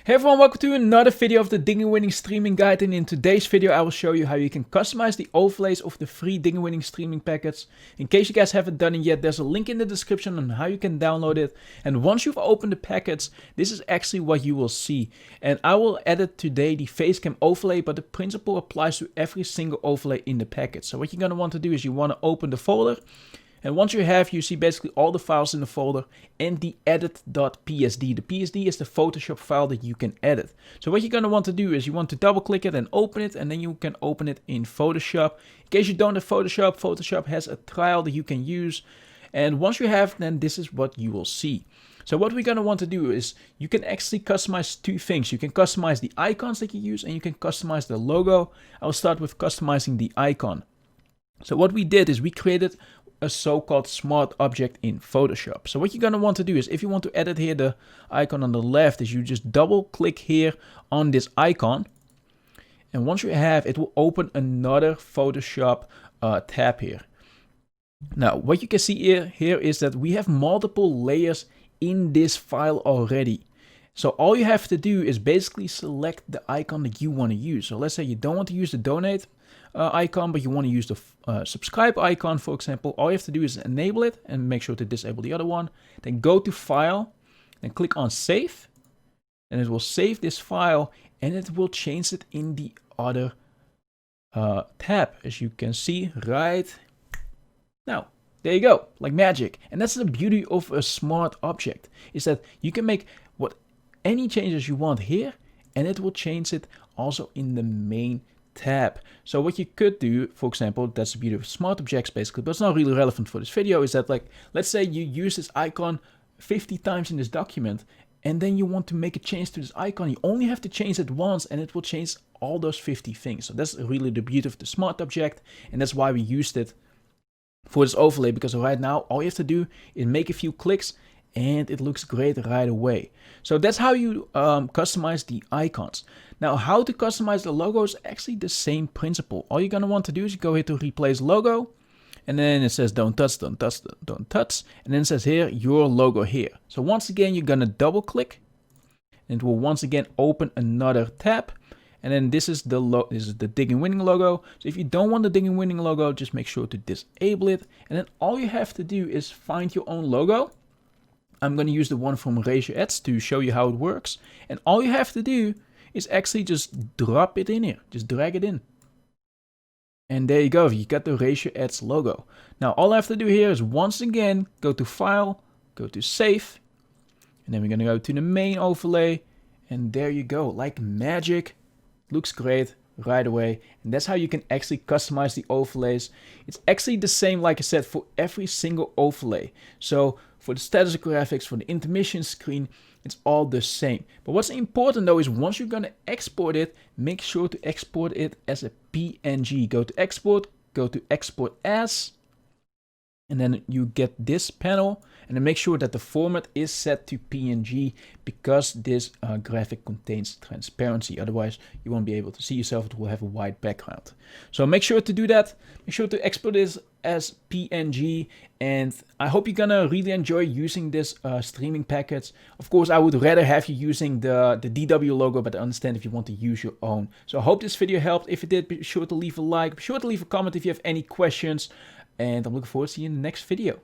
Hey everyone, welcome to another video of the DiggingWinning Streaming Guide, and in today's video I will show you how you can customize the overlays of the free DiggingWinning Streaming Package. In case you guys haven't done it yet, there's a link in the description on how you can download it, and once you've opened the package, this is actually what you will see. And I will edit today the facecam overlay, but the principle applies to every single overlay in the package. So what you're going to want to do is you want to open the folder. And once you have, you see basically all the files in the folder and the edit.psd. The PSD is the Photoshop file that you can edit. So what you're going to want to do is you want to double click it and open it, and then you can open it in Photoshop. In case you don't have Photoshop, Photoshop has a trial that you can use. And once you have, then this is what you will see. So what we're going to want to do is you can actually customize two things. You can customize the icons that you use, and you can customize the logo. I will start with customizing the icon. So what we did is we created a so-called smart object in Photoshop. So what you're going to want to do is, if you want to edit here, the icon on the left, is you just double click here on this icon, and once you have, it will open another Photoshop tab here. Now what you can see here is that we have multiple layers in this file already. So all you have to do is basically select the icon that you want to use. So let's say you don't want to use the donate icon, but you want to use the subscribe icon, for example. All you have to do is enable it and make sure to disable the other one. Then go to File, then click on Save, and it will save this file, and it will change it in the other tab, as you can see right now. There you go, like magic. And that's the beauty of a smart object, is that you can make any changes you want here, and it will change it also in the main tab. So what you could do, for example, that's the beauty of smart objects basically, but it's not really relevant for this video, is that, like, let's say you use this icon 50 times in this document, and then you want to make a change to this icon. You only have to change it once, and it will change all those 50 things. So that's really the beauty of the smart object, and that's why we used it for this overlay, because right now all you have to do is make a few clicks and it looks great right away. So that's how you customize the icons. Now, how to customize the logo is actually the same principle. All you're going to want to do is you go here to replace logo, and then it says don't touch, don't touch, don't touch, and then it says here your logo here. So once again, you're going to double click, and it will once again open another tab. And then this is the DiggingWinning logo. So if you don't want the DiggingWinning logo, just make sure to disable it. And then all you have to do is find your own logo. I'm going to use the one from Ratio Ads to show you how it works. And all you have to do is actually just drop it in here. Just drag it in. And there you go. You got the Ratio Ads logo. Now all I have to do here is once again go to File, go to Save. And then we're going to go to the main overlay. And there you go. Like magic. Looks great right away. And that's how you can actually customize the overlays. It's actually the same, like I said, for every single overlay. So for the status graphics, for the intermission screen, it's all the same. But what's important though is once you're going to export it, make sure to export it as a PNG. Go to Export, go to Export As, and then you get this panel, and then make sure that the format is set to PNG, because this graphic contains transparency. Otherwise, you won't be able to see yourself. It will have a white background. So make sure to do that. Make sure to export this as PNG, and I hope you're gonna really enjoy using this streaming package. Of course, I would rather have you using the DW logo, but I understand if you want to use your own. So I hope this video helped. If it did, be sure to leave a like, be sure to leave a comment if you have any questions. And I'm looking forward to seeing you in the next video.